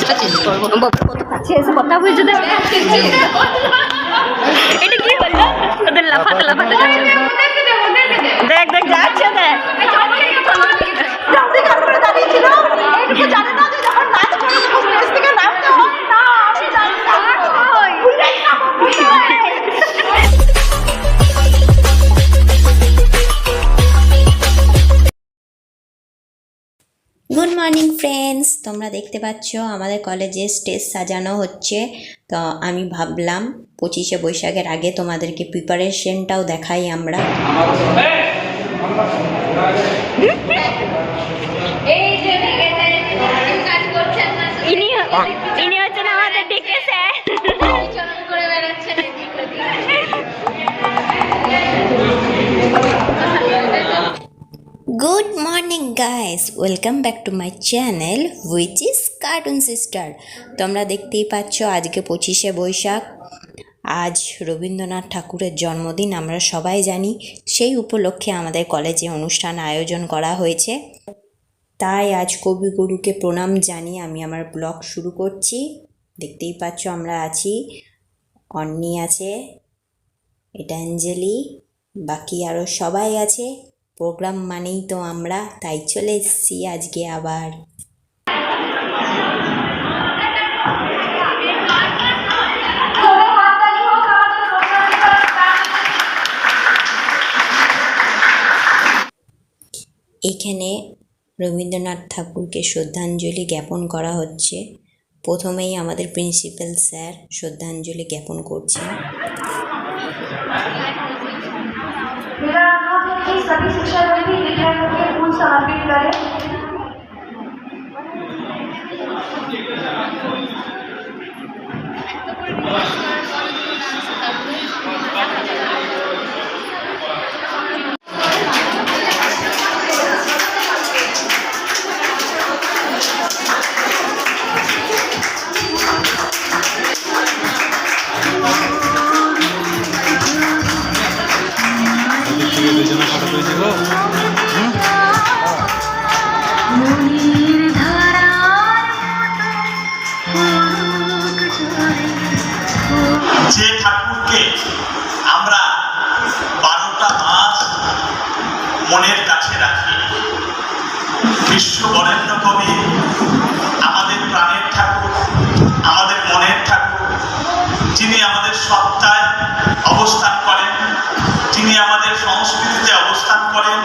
ড্রেসটা চেঞ্জ করবো। বাবা কত কাছে এসে কথা বলছে দেখ। এটা কি হলো? ওদের লাফাতে লাফাতে যাচ্ছে। দেখ দেখ যাচ্ছে দেখ। জানে না যে যখন নাচ করে তখন স্টেজ থেকে নামতে হয় না। আমি জানি না। গুড মর্নিং ফ্রেন্ডস, তোমরা দেখতে পাচ্ছ আমাদের কলেজে স্টেজ সাজানো হচ্ছে। তো আমি ভাবলাম 25শে বৈশাখের আগে তোমাদেরকে প্রিপারেশনটাও দেখাই আমরা। ইনি হচ্ছেন আমাদের DK sir. Good morning guys, welcome back to my channel which is cartoon sister. তোমরা দেখতেই পাচ্ছ আজকে 25শে বৈশাখ। আজ রবীন্দ্রনাথ ঠাকুরের জন্মদিন, আমরা সবাই জানি। সেই উপলক্ষে আমাদের কলেজে অনুষ্ঠান আয়োজন করা হয়েছে। তাই আজ কবিগুরুকে প্রণাম জানিয়ে আমি আমার ব্লগ শুরু করছি। দেখতেই পাচ্ছ আমরা আছি, অন্নি আছে, এটা অঞ্জলি, বাকি আরও সবাই আছে। প্রোগ্রাম মানেই তো আমরা, তাই চলে এসেছি আজকে আবার। এখানে রবীন্দ্রনাথ ঠাকুরকে শ্রদ্ধাঞ্জলি জ্ঞাপন করা হচ্ছে। প্রথমেই আমাদের প্রিন্সিপাল স্যার শ্রদ্ধাঞ্জলি জ্ঞাপন করছেন। मेरा अनुरोध है कि सभी शिक्षार्थी विद्यार्थियों के फूल समर्पित करें। যে ঠাকুরকে আমরা 12টা মাস মনের কাছে রাখি, বিশ্ব বরেণ্য কবি, আমাদের প্রাণের ঠাকুর, আমাদের মনের ঠাকুর, যিনি আমাদের সত্তায় অবস্থান করেন, যিনি আমাদের সংস্কৃতিতে অবস্থান করেন।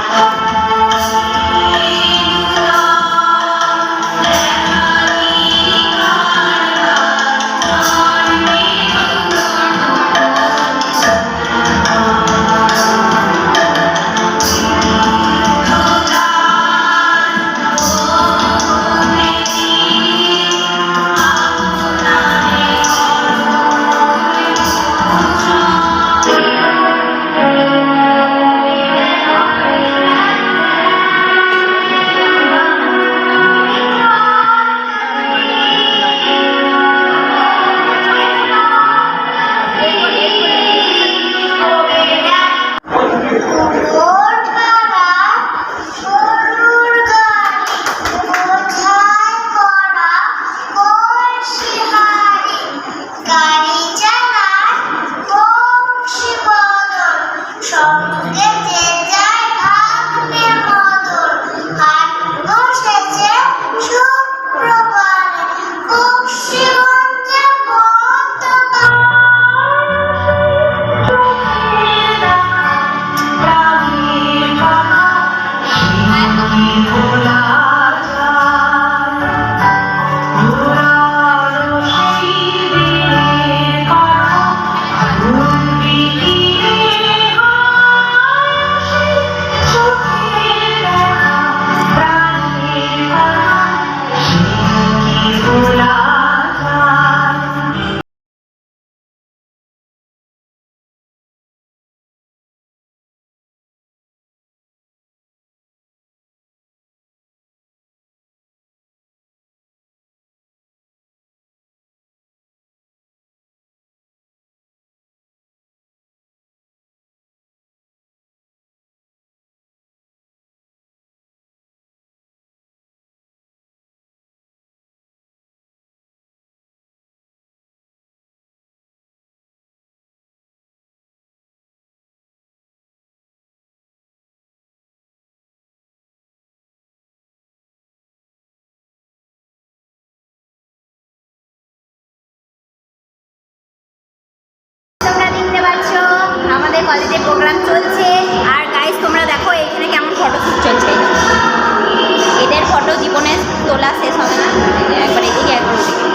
কলেজে প্রোগ্রাম চলছে। আর গাইস তোমরা দেখো এখানে কেমন ফটোশ্যুট চলছে। এদের ফটো জীবনে তোলা শেষ হবে না, একবার এদিকে একবার ওদিকে।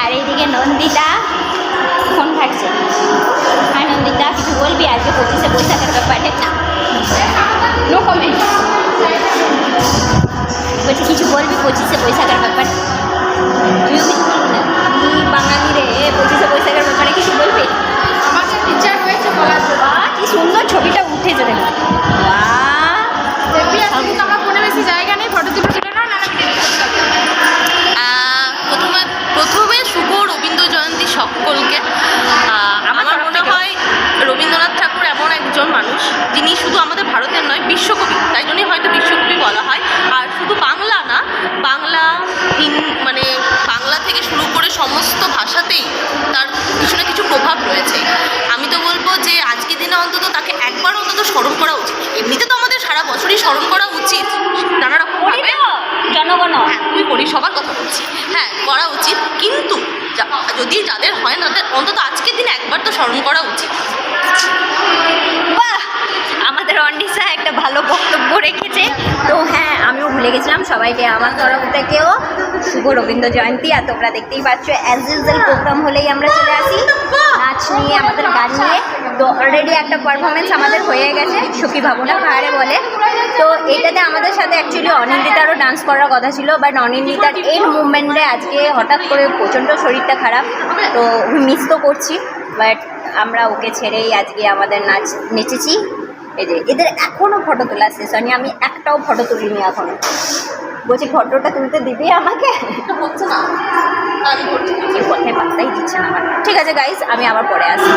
আর এইদিকে নন্দিতা ফোন ঘাটছে। হ্যাঁ নন্দিতা, কিছু বলবি আজকে 25শে বৈশাখের ব্যাপারে? না, নো কমেন্ট। বলছি কিছু বলবি 25শে বৈশাখের ব্যাপারে? তুইও কিছু বলবি না? তুই বাঙালি রে, 25শে বৈশাখের ব্যাপারে কিছু বলবি? আমাকে টিচার হয়েছে বলার জন্য। কি সুন্দর ছবিটা উঠেছে দেখো। দেখবি আজকে কিন্তু আমার ফোনে বেশি জায়গা নেই, ফটো তুলে না না প্রথমে শুভ রবীন্দ্র জয়ন্তী সকলকে। আমার মনে হয় রবীন্দ্রনাথ ঠাকুর এমন একজন মানুষ যিনি শুধু আমাদের ভারতের নয়, বিশ্বকবি। তাই জন্যই হয়তো বিশ্বকবি বলা হয়। আর শুধু বাংলা না, বাংলা মানে বাংলা থেকে শুরু করে সমস্ত ভাষাতেই তার কিছু না কিছু প্রভাব রয়েছে। আমি তো বলবো যে আজকের দিনে অন্তত তাকে একবার অন্তত স্মরণ করা উচিত। এমনিতে তো আমাদের সারা বছরই স্মরণ করা উচিত নানা রকমভাবে। জনগণ, হ্যাঁ আমি করি, সবার কথা বলছি, হ্যাঁ করা উচিত। কিন্তু যদি যাদের হয় না, তাদের অন্তত আজকের দিনে একবার তো স্মরণ করা উচিত। বাহ, আমাদের অন্ডিসা একটা ভালো বক্তব্য রেখেছে। তো হ্যাঁ, আমিও ভুলে গেছিলাম। সবাইকে আমার তরফ থেকেও শুভ রবীন্দ্র জয়ন্তী। আর তোমরা দেখতেই পাচ্ছ অ্যাজ ইউজুয়াল প্রোগ্রাম হলেই আমরা চলে আসি নাচ নিয়ে, আমাদের গান নিয়ে। তো অলরেডি একটা পারফরমেন্স আমাদের হয়ে গেছে, সুখী ভাবনা পাহাড়ে বলে। তো এটাতে আমাদের সাথে অ্যাকচুয়ালি অনিন্দিতারও ডান্স করার কথা ছিল, বাট অনিন্দিতার এই মুভমেন্টে আজকে হঠাৎ করে প্রচণ্ড শরীরটা খারাপ, তো মিস তো করছি। বাট আমরা ওকে ছেড়েই আজকে আমাদের নাচ নেচেছি। এই যে এদের এখনও ফটো তোলা শেষ হয়নি, আমি একটাও ফটো তুলিনি এখনও। বলছি ফটোটা তুলতে দিবি আমাকে? হচ্ছে না, আমি করছি। কোথায় পাত্তাই দিচ্ছে না আমার। ঠিক আছে গাইস, আমি আবার পরে আসি।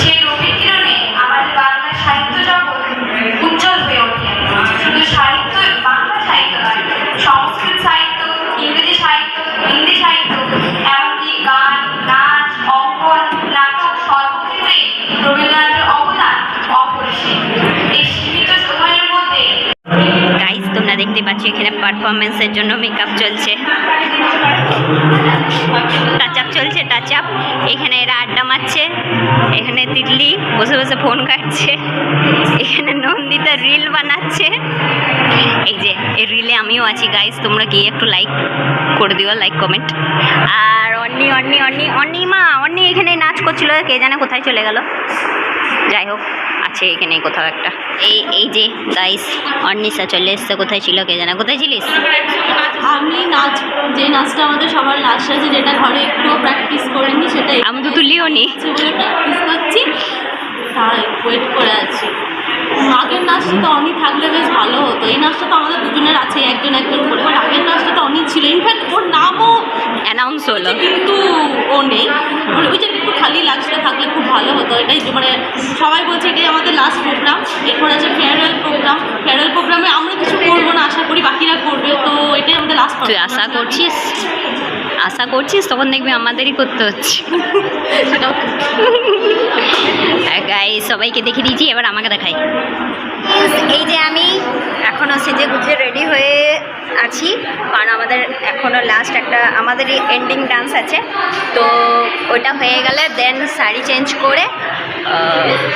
সেই রবির কিরণে আমাদের বাংলা সাহিত্য জগৎ উজ্জ্বল হয়ে ওঠে। শুধু সাহিত্য, বাংলা সাহিত্য নয়, সংস্কৃত সাহিত্য, ইংরেজি সাহিত্য, হিন্দি সাহিত্য, এমনকি গান, নাচ, অঙ্কন, নাটক সর্বক্ষেত্রে রবীন্দ্রনাথের অবদান অপরিসীম। এই সীমিত সময়ের মধ্যে গাইস তোমরা দেখতে পাচ্ছ এখানে পারফরমেন্সের জন্য মেকআপ চলছে, টাচ আপ চলছে, টাচ আপ। এখানে এরা আড্ডা মারছে, এখানে তিতলি বসে বসে ফোন কাটছে, এখানে নন্দিতা রিল বানাচ্ছে। এই যে এই রিলে আমিও আছি গাইস, তোমরা গিয়ে একটু লাইক করে দিও, লাইক কমেন্ট। আর অন্নি এখানে নাচ করছিল, কে জানে কোথায় চলে গেল। যাই হোক, আছে এখানে কোথাও একটা। এই যে গাইস অন্নিসা চলে এসছে, কোথায় ছিল কে জানে। কোথায় ছিলিস? আমি নাচ, যে নাচটা আমাদের সবার লাস্ট আছে, যেটা ঘরে একটু প্র্যাকটিস করিনি, সেটাই আমি তো তুলিও নি, বলে প্র্যাকটিস করছি, তাই ওয়েট করে আছি। আগের নাচটা তো অনেক থাকলে বেশ ভালো হতো। এই নাচটা তো আমাদের দুজনের আছে, একজন করে। বাট আগের নাচটা তো অনেক ছিল, ইনফ্যাক্ট ওর নামও অ্যানাউন্স হলো, কিন্তু ও নেই। মানে ওই জায়গাটা একটু খালি লাগছিল, থাকলে খুব ভালো হতো। এটাই মানে সবাই বলছে এটাই আমাদের লাস্ট প্রোগ্রাম। এরপর আছে ফেয়ারওয়েল প্রোগ্রাম। ফেয়ারওয়েল প্রোগ্রামে আমরা কিছু করবো না, আশা করি বাকিরা করবে। তো এটাই আমাদের লাস্ট। তুই আশা করছিস তখন দেখবি আমাদেরই করতে হচ্ছে। সেটাও গাইস সবাইকে দেখে দিয়েছি, এবার আমাকে দেখাই। এই যে আমি এখনও সেজে গুজে রেডি হয়ে আছি, কারণ আমাদের এখনও লাস্ট একটা আমাদের এন্ডিং ডান্স আছে। তো ওইটা হয়ে গেলে দেন শাড়ি চেঞ্জ করে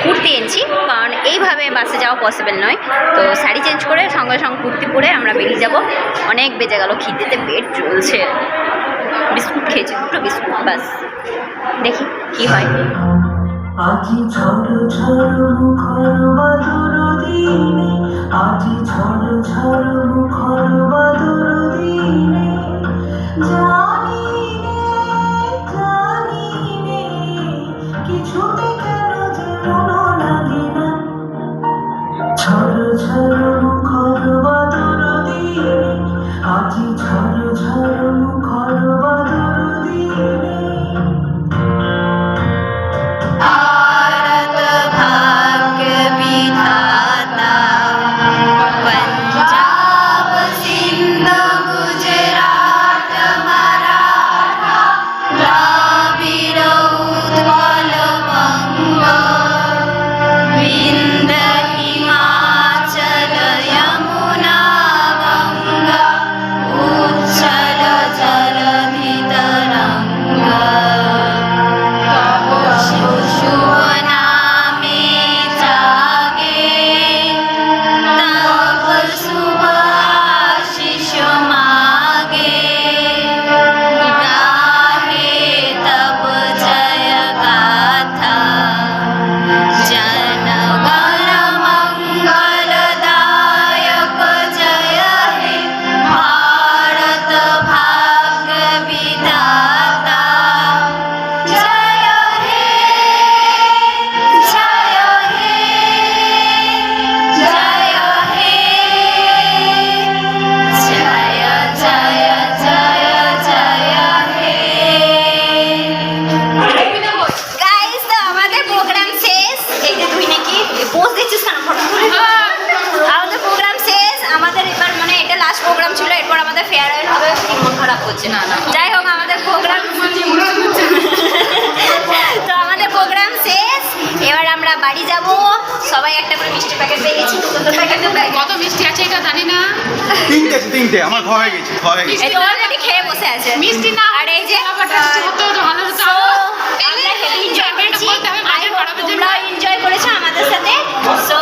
কুর্তি এনেছি, কারণ এইভাবে বাসে যাওয়া পসিবল নয়। তো শাড়ি চেঞ্জ করে সঙ্গে সঙ্গে কুর্তি পরে আমরা বেরিয়ে যাব। অনেক বেজে গেল, খিদেতে পেট চলছে। বিস্কুট খেয়েছি, দুটো বিস্কুট, বাস দেখি কি হয়। আজি ঝড় ঝড় মুখর বাদর দিনে, আজি ঝড় ঝড় মুখর বাদর দিনে, জানি নে কিছুতে কেন যে মন লাগে না। ঝড় ঝড় মুখর বাদর দিনে, আজি ঝড় ঝড় মুখর বাদর দিনে। লাস্ট প্রোগ্রাম ছিল, এরপর আমাদের ফেয়ারওয়েল হবে। কি মন খারাপ করছে? না না, যাই হোক আমাদের প্রোগ্রাম তো আমাদের প্রোগ্রাম শেষ, এবার আমরা বাড়ি যাব। সবাই একটা করে মিষ্টি প্যাকেট পেয়ে গেছি। কত মিষ্টি আছে এটা জানি না। তিনটে আমার হয়ে গেছে এই তো অলরেডি খেয়ে বসে আছে। মিষ্টি না আর এই যে হতো ভালো হতো। so, আমরা হেভি এনজয় করেছি। আই হোপ তোমরাও এনজয় করেছো আমাদের সাথে। সো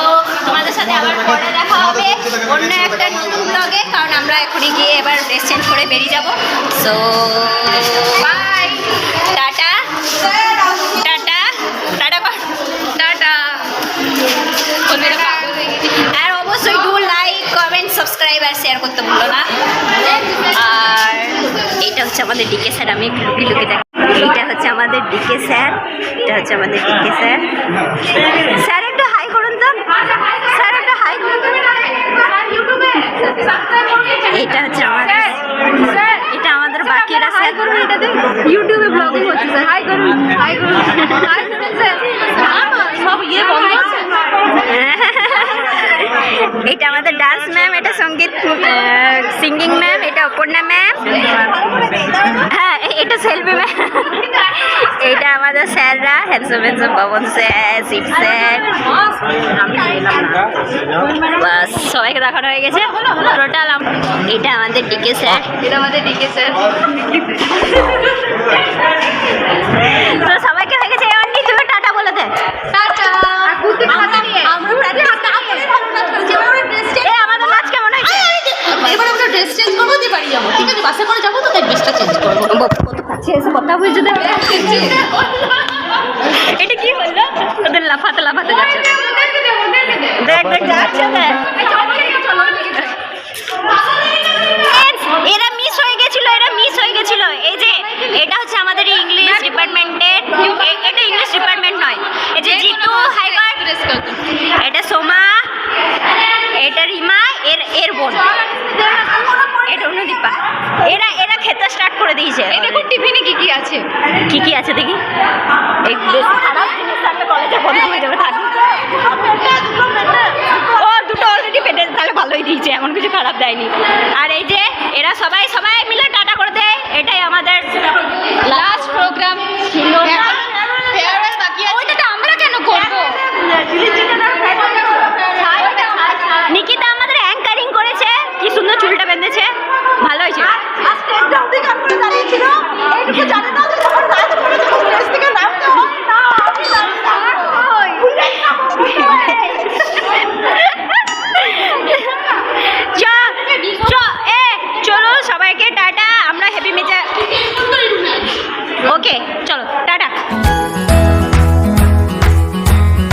তোমাদের সাথে আবার পরে দেখা হবে অন্য একটা নতুন ব্লগে, কারণ আমরা এখনই গিয়ে এবার ড্রেস চেঞ্জ করে বেরিয়ে যাব। সো বাই, টাটা টাটা টাটা কর, টাটা। আর অবশ্যই ডু লাইক, কমেন্ট, সাবস্ক্রাইব আর শেয়ার করতে ভুলো না। আর এটা হচ্ছে আমাদের ডিকে স্যার, আমি একটু লুকিয়ে লুকিয়ে দেখি। এটা হচ্ছে আমাদের ডিকে স্যার, এটা হচ্ছে আমাদের ডিকে স্যার। স্যার একটু হাই করুন তো, স্যার একটু হাই করুন তো। এটা হচ্ছে আমাদের, এটা আমাদের বাকিরা স্যার। ইউটিউবে ব্লগিং হচ্ছে স্যার, হাই করুন, হাই করুন, হাই করুন স্যার। সব ইয়ে বন্ধ আছে। এটা আমাদের ডান্স ম্যাম, এটা সঙ্গীত সিঙ্গিং ম্যাম, এটা অপর্ণা ম্যাম, হ্যাঁ এটা সেলফি ম্যাম। এটা আমাদের স্যাররা, handsome handsome Pawan sir, Shiv sir. বাস সবাইকে দেখানো হয়ে গেছে টোটাল। এটা আমাদের ডিকে স্যার, এটা আমাদের ডিকে স্যার। তো সবাইকে হয়ে গেছে। এবার তুমি টাটা বলে দে। টাটা। আমাদের নাচ কেমন হয়েছে? এবার আমরা ড্রেস চেঞ্জ করবো, দিয়ে বাড়ি যাবো। ঠিক আছে, বাসে করে যাবো তো, তাই ড্রেসটা চেঞ্জ করবো। কত কাছে এসে কথা বলছে। এটা কি বললো? ওদের লাফাতে লাফাতে যাচ্ছে। দেখ দেখ যাচ্ছে দেখ। এরা মিস হয়ে গেছিল, এরা মিস হয়ে গেছিল। এই যে এটা হচ্ছে আমাদের ইংলিশ ডিপার্টমেন্টের, এটা ইংলিশ ডিপার্টমেন্ট নয়। এই যে জিতু হাইবার, এটা সোমা, এটা রিমা, এর বোন, এটা অনুদীপা। এরা খেতে স্টার্ট করে দিয়েছে। টিফিনে কি কি আছে? কি কি আছে দেখি। এই বেশ খারাপ জিনিস থাকলে কলেজে বন্ধ হয়ে যাবে। ও দুটো অলরেডি পেটে, তাহলে ভালোই দিয়েছে, এমন কিছু খারাপ দেয়নি। আর এই যে এরা সবাই মিলে টাটা করে দেয়। এটাই আমাদের লাস্ট প্রোগ্রাম ছিল। ফেয়ারওয়েল বাকি আছে। ওইটা তো আমরা কেন করবো?